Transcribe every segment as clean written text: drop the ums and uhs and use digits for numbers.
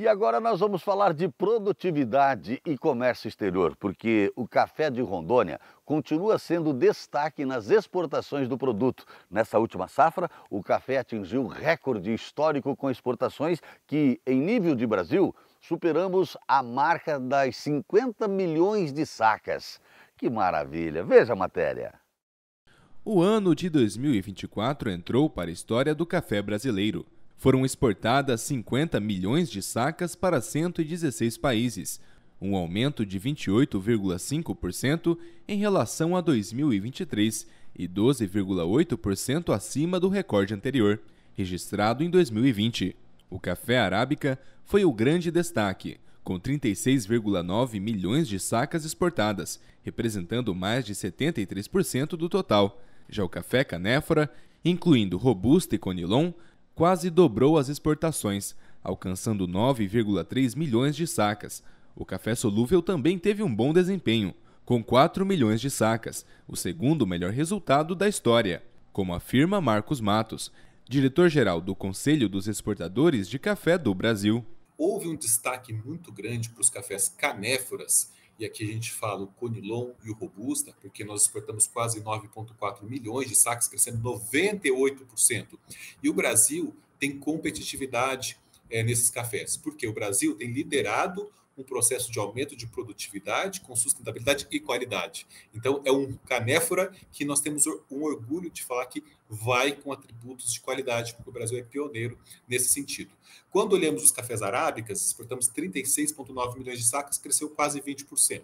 E agora nós vamos falar de produtividade e comércio exterior, porque o café de Rondônia continua sendo destaque nas exportações do produto. Nessa última safra, o café atingiu recorde histórico com exportações que, em nível de Brasil, superamos a marca das 50 milhões de sacas. Que maravilha! Veja a matéria. O ano de 2024 entrou para a história do café brasileiro. Foram exportadas 50 milhões de sacas para 116 países, um aumento de 28,5% em relação a 2023 e 12,8% acima do recorde anterior, registrado em 2020. O café arábica foi o grande destaque, com 36,9 milhões de sacas exportadas, representando mais de 73% do total. Já o café canéfora, incluindo robusta e conilon, quase dobrou as exportações, alcançando 9,3 milhões de sacas. O café solúvel também teve um bom desempenho, com 4 milhões de sacas, o segundo melhor resultado da história, como afirma Marcos Matos, diretor-geral do Conselho dos Exportadores de Café do Brasil. Houve um destaque muito grande para os cafés canéforas, e aqui a gente fala o Conilon e o Robusta, porque nós exportamos quase 9,4 milhões de sacas, crescendo 98%. E o Brasil tem competitividade nesses cafés, porque o Brasil tem liderado um processo de aumento de produtividade com sustentabilidade e qualidade. Então, é um canéfora que nós temos um orgulho de falar que vai com atributos de qualidade, porque o Brasil é pioneiro nesse sentido. Quando olhamos os cafés arábicas, exportamos 36,9 milhões de sacas, cresceu quase 20%,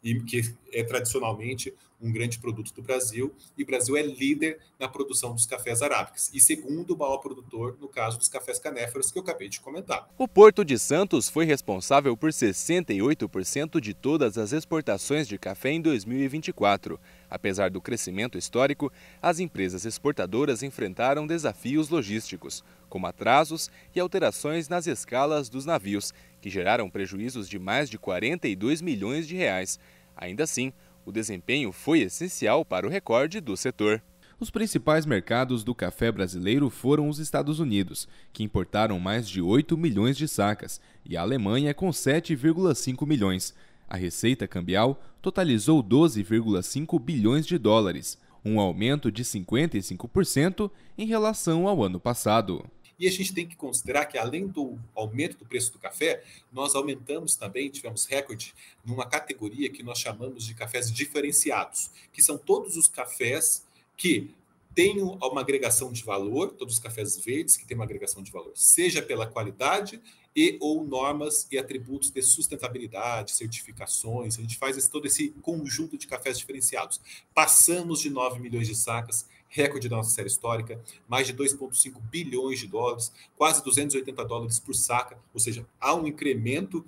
e que é tradicionalmente um grande produto do Brasil, e o Brasil é líder na produção dos cafés arábicas, e segundo o maior produtor, no caso dos cafés canéforas, que eu acabei de comentar. O Porto de Santos foi responsável por 68% de todas as exportações de café em 2024. Apesar do crescimento histórico, as empresas exportadoras enfrentaram desafios logísticos, como atrasos e alterações nas escalas dos navios, que geraram prejuízos de mais de 42 milhões de reais. Ainda assim, o desempenho foi essencial para o recorde do setor. Os principais mercados do café brasileiro foram os Estados Unidos, que importaram mais de 8 milhões de sacas, e a Alemanha com 7,5 milhões. A receita cambial totalizou 12,5 bilhões de dólares, um aumento de 55% em relação ao ano passado. E a gente tem que considerar que, além do aumento do preço do café, nós aumentamos também, tivemos recorde numa categoria que nós chamamos de cafés diferenciados, que são todos os cafés que têm uma agregação de valor, todos os cafés verdes que têm uma agregação de valor, seja pela qualidade e ou normas e atributos de sustentabilidade, certificações. A gente faz todo esse conjunto de cafés diferenciados. Passamos de 9 milhões de sacas, recorde da nossa série histórica, mais de 2,5 bilhões de dólares, quase 280 dólares por saca, ou seja, há um incremento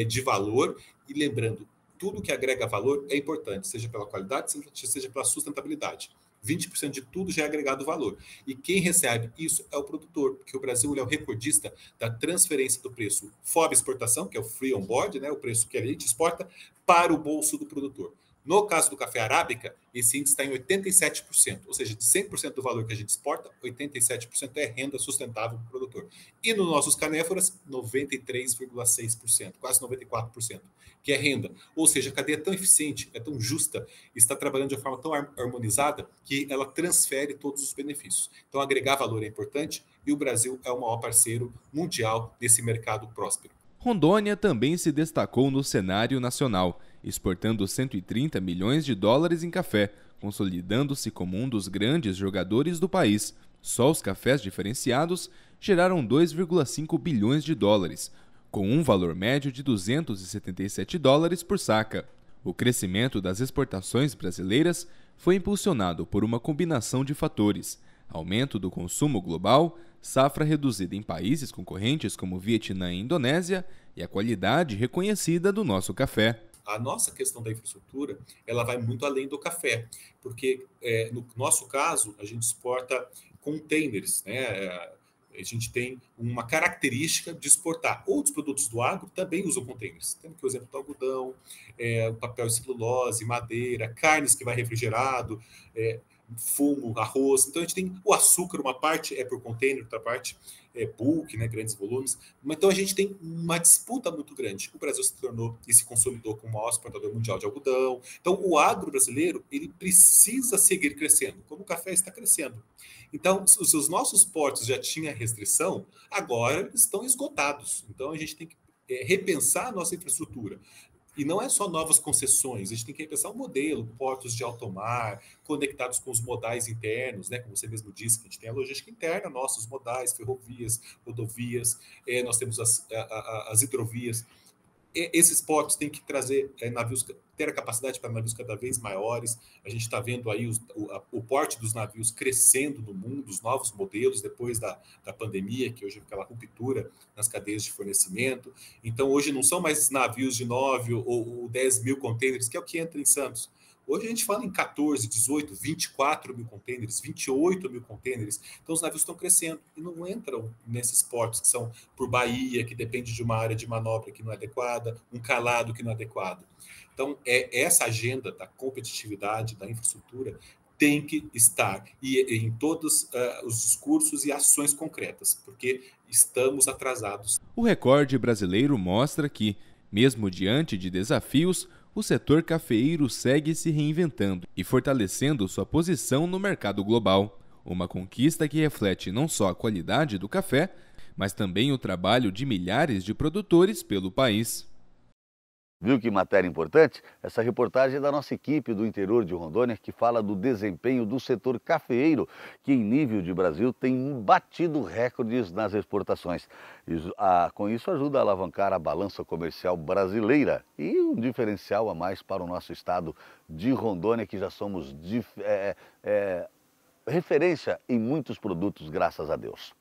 de valor, e lembrando, tudo que agrega valor é importante, seja pela qualidade, seja pela sustentabilidade. 20% de tudo já é agregado valor. E quem recebe isso é o produtor, porque o Brasil é o recordista da transferência do preço FOB exportação, que é o free on board, né, o preço que a gente exporta, para o bolso do produtor. No caso do café arábica, esse índice está em 87%, ou seja, de 100% do valor que a gente exporta, 87% é renda sustentável para o produtor. E nos nossos canéforas, 93,6%, quase 94%, que é renda. Ou seja, a cadeia é tão eficiente, é tão justa, está trabalhando de uma forma tão harmonizada, que ela transfere todos os benefícios. Então, agregar valor é importante, e o Brasil é o maior parceiro mundial desse mercado próspero. Rondônia também se destacou no cenário nacional, exportando 130 milhões de dólares em café, consolidando-se como um dos grandes jogadores do país. Só os cafés diferenciados geraram 2,5 bilhões de dólares, com um valor médio de 277 dólares por saca. O crescimento das exportações brasileiras foi impulsionado por uma combinação de fatores: aumento do consumo global, safra reduzida em países concorrentes como Vietnã e Indonésia e a qualidade reconhecida do nosso café. A nossa questão da infraestrutura, ela vai muito além do café, porque no nosso caso, a gente exporta containers, né? A gente tem uma característica de exportar. Outros produtos do agro também usam containers. Temos aqui o exemplo do algodão, papel e celulose, madeira, carnes que vai refrigerado, fumo, arroz. Então a gente tem o açúcar, uma parte é por container, outra parte bulk, né, grandes volumes. Então a gente tem uma disputa muito grande. O Brasil se tornou e se consolidou como o maior exportador mundial de algodão. Então o agro brasileiro ele precisa seguir crescendo, como o café está crescendo. Então, se os nossos portos já tinham restrição, agora eles estão esgotados. Então a gente tem que repensar a nossa infraestrutura. E não é só novas concessões, a gente tem que repensar o modelo, portos de alto mar, conectados com os modais internos, né? Como você mesmo disse, que a gente tem a logística interna, nossos modais, ferrovias, rodovias, nós temos as hidrovias. Esses portos têm que trazer navios, ter a capacidade para navios cada vez maiores. A gente está vendo aí o porte dos navios crescendo no mundo, os novos modelos depois da pandemia, que hoje é aquela ruptura nas cadeias de fornecimento. Então, hoje não são mais navios de 9 ou 10 mil contêineres, que é o que entra em Santos. Hoje a gente fala em 14, 18, 24 mil contêineres, 28 mil contêineres. Então os navios estão crescendo e não entram nesses portos que são por Bahia, que depende de uma área de manobra que não é adequada, um calado que não é adequado. Então essa agenda da competitividade, da infraestrutura, tem que estar em todos os discursos e ações concretas, porque estamos atrasados. O recorde brasileiro mostra que, mesmo diante de desafios, o setor cafeeiro segue se reinventando e fortalecendo sua posição no mercado global. Uma conquista que reflete não só a qualidade do café, mas também o trabalho de milhares de produtores pelo país. Viu que matéria importante? Essa reportagem é da nossa equipe do interior de Rondônia, que fala do desempenho do setor cafeeiro, que em nível de Brasil tem batido recordes nas exportações. Com isso ajuda a alavancar a balança comercial brasileira e um diferencial a mais para o nosso estado de Rondônia, que já somos referência em muitos produtos, graças a Deus.